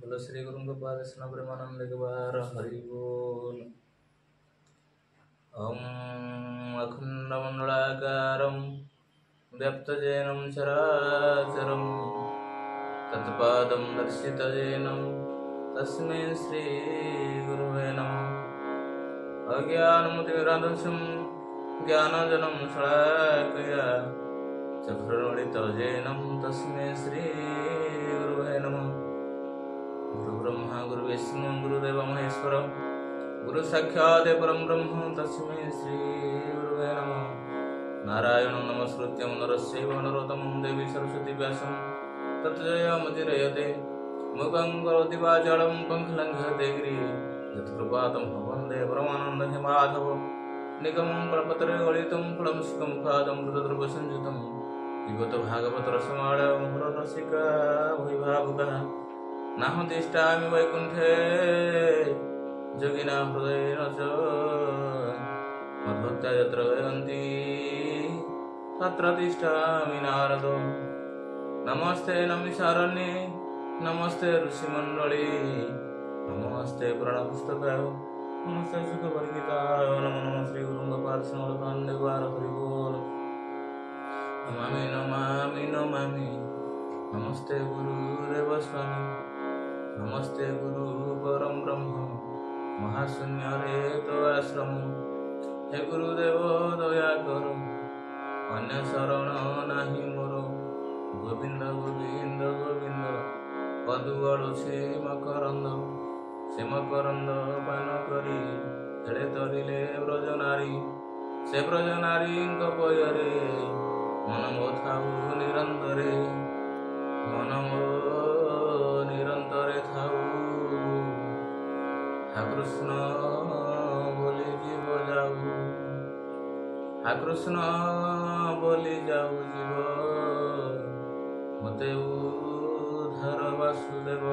बोलो श्री गुरु गोपाल कृष्ण प्रेमानंद के बार हरि बोल। ओम अखंडमंडलाकारं व्याप्तजेनं चराचरं तत्पादं दर्शितजेनं तस्मै श्री गुरुवे नमः। अज्ञानमुतिमिरान्धस्य ज्ञानजनं शलाकया चक्षुरुन्मिलितं तस्मै श्री गुरुवे नमः। गुरु ब्रह्मा गुरु विष्णु गुरुदेव महेश्वर गुरु साक्षात् परं ब्रह्म तस्मै श्री गुरुवे नमः। नारायणं नमस्कृत्य नरस्यैव नरोत्तमं देवी सरस्वती व्यासं तत्जयमुदीरयते मुखं करोति वाचालं पंखलङ्घयते गिरिः यत्कृपातमहं वन्दे परमानन्दं माधव निगमं कल्पतरुगलितं फलं सुखमुखादं मृतद्रवसंयुतं पिबत भागवत रसमालयं हररसिका भुविभावुकः नाहं तिष्ठामि वैकुण्ठे योगिना हृदयेन च मद्भक्ता यत्र गयन्ति तत्र तिष्ठामि नारद। नमस्ते नमिषारण्ये नमस्ते ऋषिमण्डली नमस्ते पुराणपुस्तकाय नमस्ते सुखवर्गिताय नमो नमः श्री गुरु गोपाल कृष्ण हरि बोल। नमामि नमामि नमामि नमस्ते गुरुदेव स्वामी नमस्ते गुरु परम ब्रह्म महाशून्य रे तो आश्रम हे गुरुदेव दया कर अन्य शरण नाही मोर गोविंद गोविंद गोविंद पदुगड़ से मकरंद पान करी हेले तरिले ब्रजनारी से ब्रजनारी पୟରେ मन मो थाऊ निरंतरे मन मो निरंतरे थाऊ हा कृष्ण बोली जीव जाऊ हा कृष्ण बोली जाऊ जीव मते उद्धार वासुदेव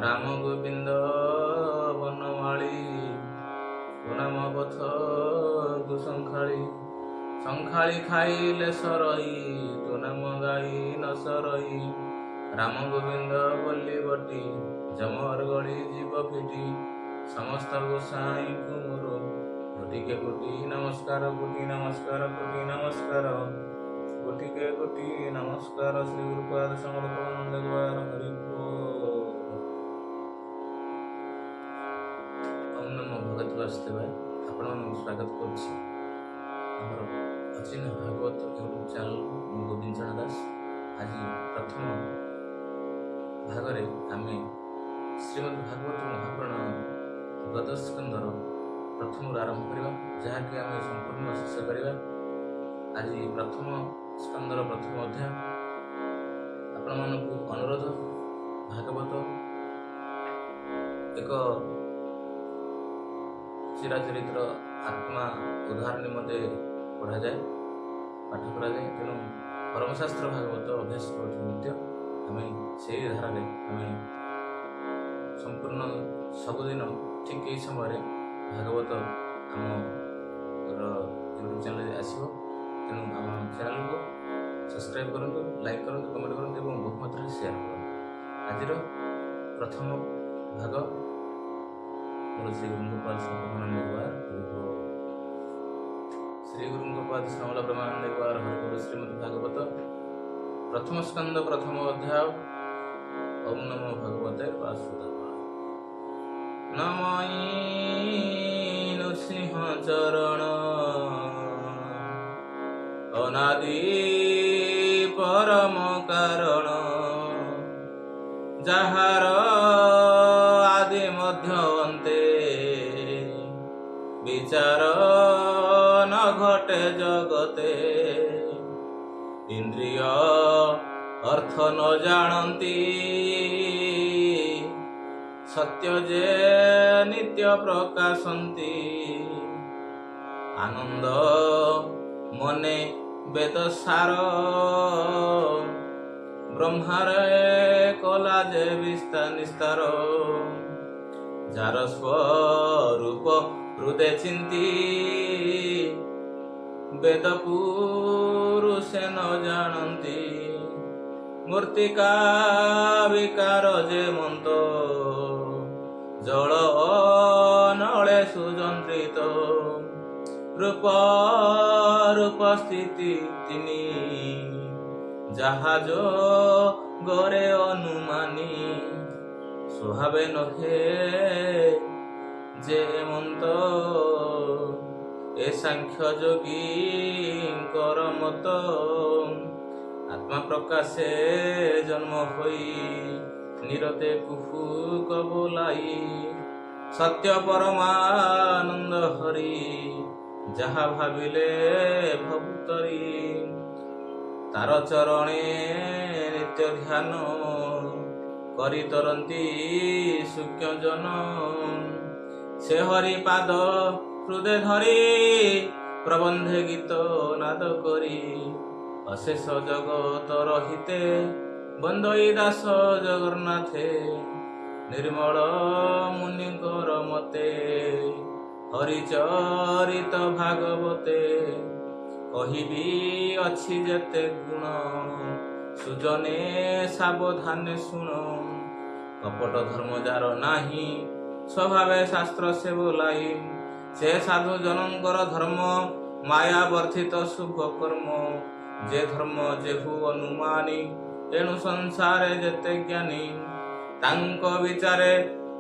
राम गोविंद वनमाली नाम पथ कुशंखाली संखाली खाइले सरई तो नाम गाई न सरई राम गोविंद बोली बटी जमर गड़ी जीव फिटी समस्त गोसाई कुमोर कोटि के कोटि नमस्कार कोटि नमस्कार कोटि नमस्कार कोटि के कोटि नमस्कार श्री गुरुपाद समर्पण हरि बोल। ओम नमो भगवते वासुदेवाय आपण स्वागत करुछि हमर अचिन भागवत यूट्यूब चैनल गोविंद चरण दास। आज प्रथम भागरे आमे श्रीमद् भागवत महापुराण द्वादश स्कंदर प्रथम आरंभ करवा जहाँकि आम संपूर्ण शेष करवा। आज प्रथम स्कंदर प्रथम अध्याय आपण मानकु अनुरोध भागवत एक चिराचरित्र आत्मा उद्धार निमंते पढ़ा जाए पाठ करा जाए तेणु परमशास्त्र भागवत अभ्यास करते आम से धारा आम संपूर्ण सबुदिन ठीक यही समय भागवत आम यूट्यूब चैनल आसो तेणु आम चैनल को सब्सक्राइब करूँ लाइक करूँ कमेंट करूँ और बहुत मात्रा शेयर करूँ। आज प्रथम भाग मोर श्री गुरु गोपाल प्रेमानंद श्री गुरु गोपाल कृष्ण प्रेमानंद हरिबोल श्रीमद् भागवत प्रथम स्कंद प्रथम अध्याय। ओम नमो भगवते वासुदेवाय नमः नृसिंह चरण अनादि परम कारण जहार आदि मध्य अन्ते विचार न घटे जगते इंद्रिय अर्थ न जानती सत्य जे नित्य प्रकाशन्ति आनंद मने वेद सार ब्रह्मारे कला जे निस्तार जार स्वरूप हृदय चिंती वेद पुरुषे न जानती ମୂର୍ତ୍ତିକା ବିକାର ଯେ ମନ୍ତ ଜଳ ନଳେ ସୁଯନ୍ତ୍ରିତ ରୂପ ରୂପ ସ୍ଥିତି ତିନି ଜାହାଜ ଗରେ ଅନୁମାନି ସ୍ୱଭାବେ ନହେ ଯେ ମନ୍ତ ଏ ସାଂଖ୍ୟ ଯୋଗୀଙ୍କର ମତ ଆତ୍ମା ପ୍ରକାଶେ ଜନ୍ମ ହୋଇ ନିରତେ କୁହୁକ ବୋଲାଇ ସତ୍ୟ ପରମାନନ୍ଦ ହରି ଯାହା ଭାବିଲେ ଭବୁତରି ତାର ଚରଣେ ନିତ୍ୟ ଧ୍ୟାନ କରି ତରନ୍ତି ସୂକ୍ଷ୍ମ ଜନ ସେ ହରି ପାଦ ହୃଦୟ ଧରି ପ୍ରବନ୍ଧେ ଗୀତ ନାଦ କରି ଅଶେଷ ଜଗତ ରହିତେ ବନ୍ଦଇ ଦାସ ଜଗନ୍ନାଥେ ନିର୍ମଳ ମୁନିଙ୍କର ମତେ ହରିଚରିତ ଭାଗବତେ କହିବି ଅଛି ଯେତେ ଗୁଣ ସୁଜନେ ସାବଧାନେ ଶୁଣ କପଟ ଧର୍ମ ଯାର ନାହିଁ ସ୍ୱଭାବେ ଶାସ୍ତ୍ର ସେ ବୋଲାଇ ସେ ସାଧୁ ଜନଙ୍କର ଧର୍ମ ମାୟା ବର୍ଦ୍ଧିତ ଶୁଭ କର୍ମ ଯେ ଧର୍ମ ଯେହୁ ଅନୁମାନି ଏଣୁ ସଂସାରେ ଯେତେ ଜ୍ଞାନୀ ତାଙ୍କ ବିଚାରେ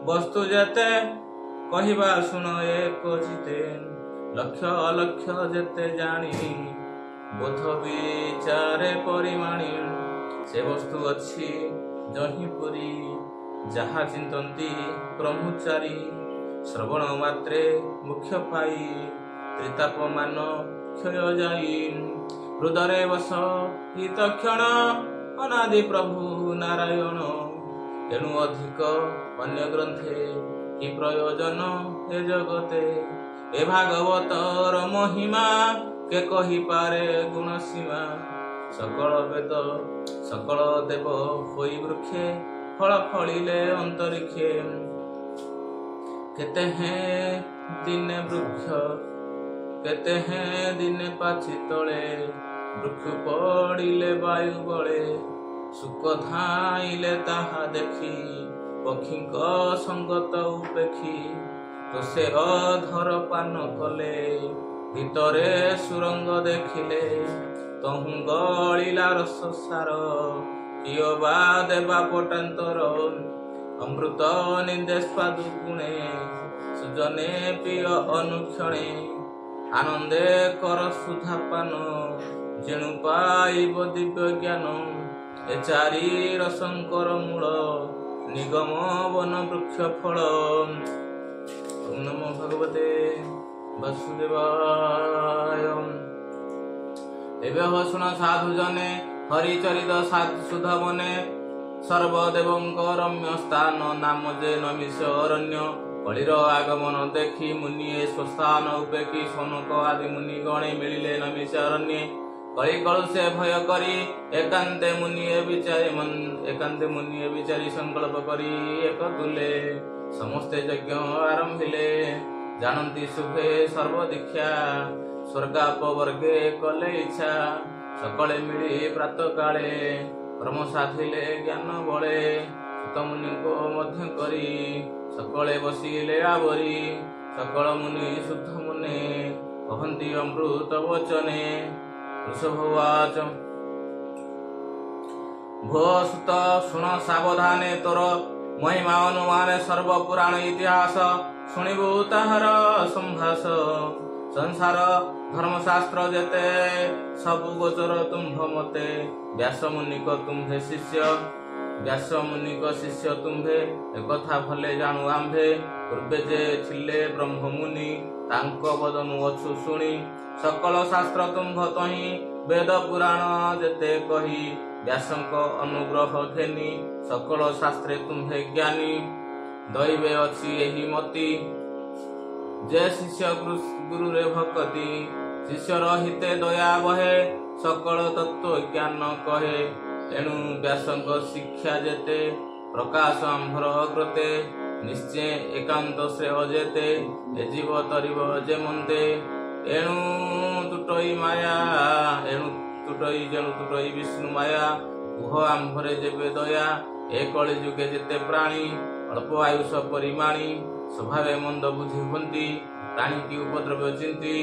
ବସ୍ତୁ ଯେତେ କହିବା ଶୁଣ ଏକ ଚିତେ ଲକ୍ଷ ଅଲକ୍ଷ ଯେତେ ଜାଣି ବୋଧ ବିଚାରେ ପରିମାଣି ସେ ବସ୍ତୁ ଅଛି ଜହିଁ ପୁରୀ ଯାହା ଚିନ୍ତନ୍ତି ବ୍ରହ୍ମଚାରୀ ଶ୍ରବଣ ମାତ୍ରେ ମୁଖ୍ୟ ପାଇ ତ୍ରିତାପମାନ କ୍ଷୟ ଯାଇ ହୃଦୟରେ ବସ ହିତକ୍ଷଣ ଅନାଦି ପ୍ରଭୁ ନାରାୟଣ ଏଣୁ ଅଧିକ ଅନ୍ୟ ଗ୍ରନ୍ଥେ କି ପ୍ରୟୋଜନ ଏ ଜଗତେ ଏ ଭାଗବତର ମହିମା କେ କହିପାରେ ଗୁଣ ସୀମା ସକଳ ବେଦ ସକଳ ଦେବ ହୋଇ ବୃକ୍ଷେ ଫଳ ଫଳିଲେ ଅନ୍ତରିକ୍ଷେ କେତେ ହେଁ ଦିନେ ବୃକ୍ଷ କେତେ ହେଁ ଦିନେ ପାଛି ତଳେ ବୃକ୍ଷ ପଡ଼ିଲେ ବାୟୁ ବଳେ ସୁକ ଧାଇଲେ ତାହା ଦେଖି ପକ୍ଷୀଙ୍କ ସଙ୍ଗତ ଉପେକ୍ଷୀ ତ ସେ ଅଧର ପାନ କଲେ ଭିତରେ ସୁରଙ୍ଗ ଦେଖିଲେ ତହୁଁ ଗଳିଲା ରସ ସାର କିୟ ବା ଦେବା ପଟାନ୍ତର ଅମୃତ ନିର୍ଦ୍ଦେଶ ପାଦୁ ଗୁଣେ ସୁଜନେ ପ୍ରିୟ ଅନୁକ୍ଷଣେ ଆନନ୍ଦେ କର ସୁଧା ପାନ ଯେଣୁ ପାଇବ ଦିବ୍ୟ ଜ୍ଞାନ ଏ ଚାରି ରସଙ୍କର ମୂଳ ନିଗମ ବନ ବୃକ୍ଷ ଫଳ ଓಂ ନମୋ ଭଗବତେ ବାସୁଦେବାୟ। ଏବେ ହ ଶୁଣ ସାଧୁ ଜନେ ହରିଚରିତ ସୁଧ ବନେ ସର୍ବଦେବଙ୍କ ରମ୍ୟ ସ୍ଥାନ ନାମ ଯେ ନମିଷ ଅରଣ୍ୟ କଳିର ଆଗମନ ଦେଖି ମୁନିଏ ସ୍ୱସ୍ଥାନ ଉପେକ୍ଷୀ ସନକ ଆଦି ମୁନି ଗଣେ ମିଳିଲେ ନମିଷ ଅରଣ୍ୟ କଳି କଳୁ ସେ ଭୟ କରି ଏକାନ୍ତେ ମୁନିଏ ବିଚାରି ସଂକଳ୍ପ କରି ଏକ ତୁଲେ ସମସ୍ତେ ଯଜ୍ଞ ଆରମ୍ଭିଲେ ଜାଣନ୍ତି ଶୁଭେ ସର୍ବଦୀକ୍ଷା ସ୍ୱର୍ଗାପବର୍ଗେ କଲେ ଇଚ୍ଛା ସକଳେ ମିଳି ପ୍ରାତ କାଳେ କ୍ରମ ସାଧିଲେ ଜ୍ଞାନ ବଳେ ସୁତ ମୁନିଙ୍କ ମଧ୍ୟ କରି ସକଳେ ବସିଲେ ଆବରି ସକଳ ମୁନି ଶୁଦ୍ଧ ମୁନେ କହନ୍ତି ଅମୃତ ବଚନେ ବୃଷଭବାଚ ଭୋ ସୁତ ଶୁଣ ସାବଧାନେ ତୋର ମହିମା ଅନୁମାନେ ସର୍ବପୁରାଣ ଇତିହାସ ଶୁଣିବୁ ତାହାର ସମ୍ଭାସ ସଂସାର ଧର୍ମଶାସ୍ତ୍ର ଯେତେ ସବୁ ଗୋଚର ତୁମ୍ଭ ମତେ ବ୍ୟାସ ମୁନିକ ତୁମ୍ଭେ ଶିଷ୍ୟ ବ୍ୟାସ ମୁନିକ ଶିଷ୍ୟ ତୁମ୍ଭେ ଏକଥା ଭଲେ ଜାଣୁ ଆମ୍ଭେ ପୂର୍ବେ ଯେ ଥିଲେ ବ୍ରହ୍ମ ମୁନି ତାଙ୍କ ବଦନୁ ଅଛୁ ଶୁଣି ସକଳ ଶାସ୍ତ୍ର ତୁମ୍ଭ ତହିଁ ବେଦ ପୁରାଣ ଯେତେ କହି ବ୍ୟାସଙ୍କ ଅନୁଗ୍ରହ ଘେନି ସକଳ ଶାସ୍ତ୍ରେ ତୁମ୍ଭେ ଜ୍ଞାନୀ ଦୈବେ ଅଛି ଏହି ମତି ଯେ ଶିଷ୍ୟ ଗୁରୁରେ ଭକତି ଶିଷ୍ୟର ହିତେ ଦୟା ବହେ ସକଳ ତତ୍ତ୍ୱ ଜ୍ଞାନ କହେ ଏଣୁ ବ୍ୟାସଙ୍କ ଶିକ୍ଷା ଯେତେ ପ୍ରକାଶ ଆମ୍ଭର ଅଗ୍ରତେ ନିଶ୍ଚୟ ଏକାନ୍ତ ଶ୍ରେୟ ଯେତେ ଏ ଜୀବ ତରିବ ଯେ ମନ୍ତେ ଏଣୁ ତୁଟଇ ମାୟା ଏଣୁ ତୁଟଇ ଯେଣୁ ତୁଟଇ ବିଷ୍ଣୁ ମାୟା କୁହ ଆମ୍ଭରେ ଯେବେ ଦୟା ଏ କଳି ଯୁଗେ ଯେତେ ପ୍ରାଣୀ ଅଳ୍ପ ଆୟୁଷ ପରିମାଣୀ ସ୍ୱଭାବେ ମନ୍ଦ ବୁଝି ହୁଅନ୍ତି ପ୍ରାଣୀ କି ଉପଦ୍ରବ ଚିନ୍ତି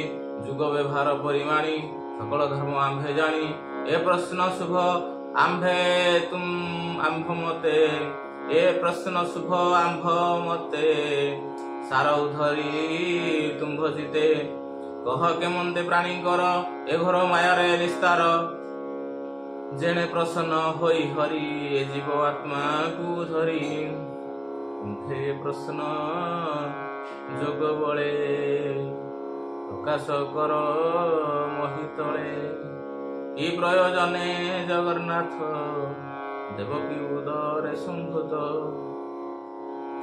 ଯୁଗ ବ୍ୟବହାର ପରିମାଣୀ সকল ଧର୍ମ ଆମ୍ଭେ ଜାଣି ଏ ପ୍ରଶ୍ନ ଶୁଭ ଆମ୍ଭେ ଆମ୍ଭ ମତେ ଏ ପ୍ରଶ୍ନ ଶୁଭ ଆମ୍ଭ ମତେ ସାର ଧରି ତୁମ୍ଭ ଜିତେ କହ କେମନ୍ତେ ପ୍ରାଣୀଙ୍କର ଏ ଘୋର ମାୟାରେ ନିସ୍ତାର ଯେଣେ ପ୍ରସନ୍ନ ହୋଇ ହରି ଏ ଜୀବ ଆତ୍ମାକୁ ଧରି କୁଣ୍ଠେ ପ୍ରଶ୍ନ ଯୋଗ ବଳେ ପ୍ରକାଶ କର ମହିତଳେ କି ପ୍ରୟୋଜନେ ଜଗନ୍ନାଥ ଦେବକୀ ଉଦରେ ସମ୍ଭୂତ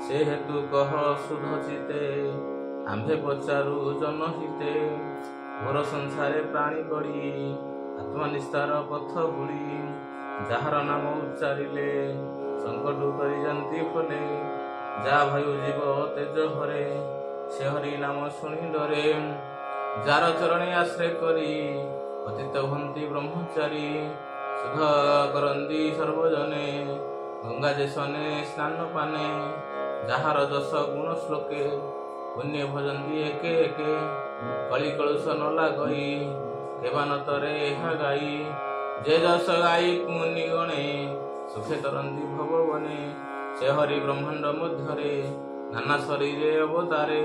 ସେ ହେତୁ କହ ସୁଧ ଚିତେ ଆମ୍ଭେ ପଚାରୁ ଜନହିତେ ଘୋର ସଂସାରେ ପ୍ରାଣୀ ପଡ଼ି ଆତ୍ମା ନିସ୍ତାର ପଥ ହୁଡ଼ି ଯାହାର ନାମ ଉଚ୍ଚାରିଲେ ସଙ୍କଟ ଉତରି ଯାନ୍ତି ଫଲେ ଯା ଭାୟୁ ଜୀବ ତେଜ ହରେ ସେ ହରି ନାମ ଶୁଣି ଡରେ ଯାର ଚରଣେ ଆଶ୍ରୟ କରି ପତିତ ହୁଅନ୍ତି ବ୍ରହ୍ମଚାରୀ ସୁଧ କରନ୍ତି ସର୍ବଜନେ ଗଙ୍ଗା ଦେଶନେ ସ୍ନାନ ପାନେ ଯାହାର ଯଶ ଗୁଣ ଶ୍ଲୋକେ ପୁଣ୍ୟ ଭଜନ୍ତି ଏକେ ଏକେ କଳି କଳୁଷ ନ ଲାଗଇ କେବାନତରେ ଏହା ଗାଇ ଯେ ଯଶ ଗାଇ ପୁନି ଗଣେ ସୁଖେ ତରନ୍ତି ଭଗବନେ ସେ ହରି ବ୍ରହ୍ମାଣ୍ଡ ମଧ୍ୟରେ ନାନା ଶରୀରେ ଅବତାରେ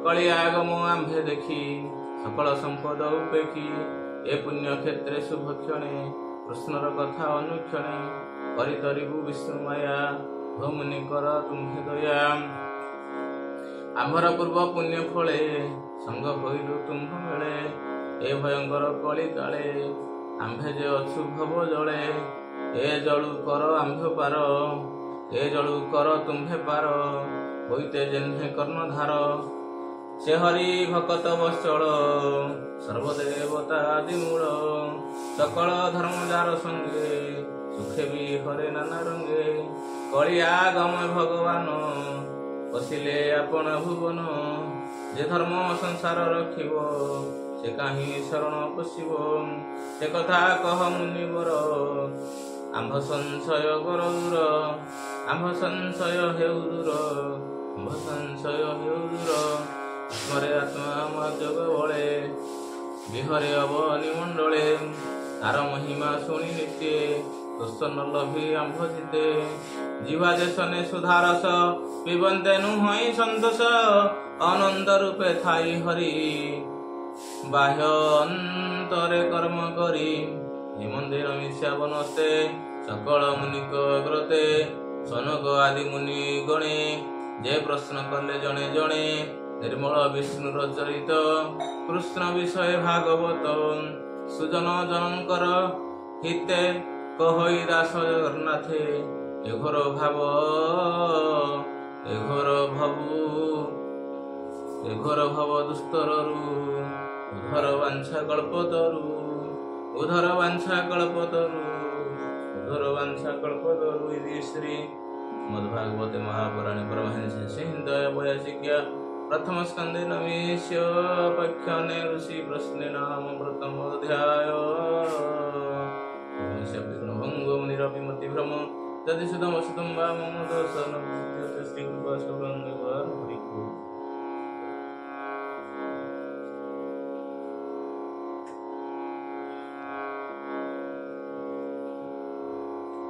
କଳି ଆଗମ ଆମ୍ଭେ ଦେଖି ସକଳ ସମ୍ପଦ ଉପେକ୍ଷୀ ଏ ପୁଣ୍ୟ କ୍ଷେତ୍ରେ ଶୁଭ କ୍ଷଣେ କୃଷ୍ଣର କଥା ଅନୁକ୍ଷଣେ କରିତରିବୁ ବିଷ୍ଣୁ ମାୟା ଭୂମୁନି କର ତୁମ୍ଭେ ଦୟା ଆମ୍ଭର ପୂର୍ବ ପୁଣ୍ୟ ଫଳେ ସଙ୍ଗ ହୋଇଲୁ ତୁମ୍ଭ ମିଳେ ଏ ଭୟଙ୍କର କଳି କାଳେ ଆମ୍ଭେ ଯେ ଅଛୁ ଭବ ଜଳେ ଏ ଜଳୁ କର ଆମ୍ଭେ ପାର ଏ ଜଳୁ କର ତୁମ୍ଭେ ପାର ହୋଇତେ ଯେହ୍ନେ କର୍ଣ୍ଣଧାର ସେ ହରି ଭକତ ବତ୍ସଳ ସର୍ବଦେବତା ଆଦି ମୂଳ ସକଳ ଧର୍ମ ଯାର ସଙ୍ଗେ ସୁଖେ ବି ହରେ ନାନା ରଙ୍ଗେ କଳି ଆଗମ ଭଗବାନ ବସିଲେ ଆପଣ ଭୁବନ ଯେ ଧର୍ମ ସଂସାର ରଖିବ ସେ କାହିଁ ଶରଣ ପଶିବ ସେ କଥା କହ ମୁନିବର ଆମ୍ଭ ସଂଶୟ କର ଦୂର ଆମ୍ଭ ସଂଶୟ ହେଉ ଦୂର ଆମ୍ଭ ସଂଶୟ ହେଉ ଦୂର ଆତ୍ମରେ ଆତ୍ମା ଯୋଗ ବଳେ ବିହରେ ଅବନି ମଣ୍ଡଳେ ତାର ମହିମା ଶୁଣି ନିତ୍ୟେ ଦୋଷ ନ ଲଭି ଆମ୍ଭ ଜିତେ ଜିହ୍ବା ଦେଶନେ ସୁଧାରସ ପିବନ୍ତେ ନୁହଁ ସନ୍ତୋଷ ଅନନ୍ତ ରୂପେ ଥାଇ ହରି ବାହ୍ୟ ଅନ୍ତରେ କର୍ମ କରି ଏ ମନ୍ଦିର ମିଶା ବନସ୍ତେ ସକଳ ମୁନିକ ଅଗ୍ରତେ ସନକ ଆଦି ମୁନି ଗଣେ ଯେ ପ୍ରଶ୍ନ କଲେ ଜଣେ ଜଣେ ନିର୍ମଳ ବିଷ୍ଣୁର ଚରିତ କୃଷ୍ଣ ବିଷୟ ଭାଗବତ ସୁଜନ ଜନଙ୍କର ହିତେ କହଇ ଦାସ ଜଗନ୍ନାଥେ ଏଘୋର ଭବ ଦୁସ୍ତରରୁ ଉଧର ବାଞ୍ଛା କଳ୍ପତରୁ ଇତି ଶ୍ରୀ ମଦ୍ଭାଗବତେ ମହାପୁରାଣେ ପରମହଂସେ ହିନ୍ଦୟ ବୟାସିକ୍ୟା प्रथम स्कंदे नवीस्य पख्याने ऋषि प्रश्ने नाम प्रथम अध्याय भंगो निरपिमति भ्रम यदि सुदम सुदम वा मम दोषन श्री कृपा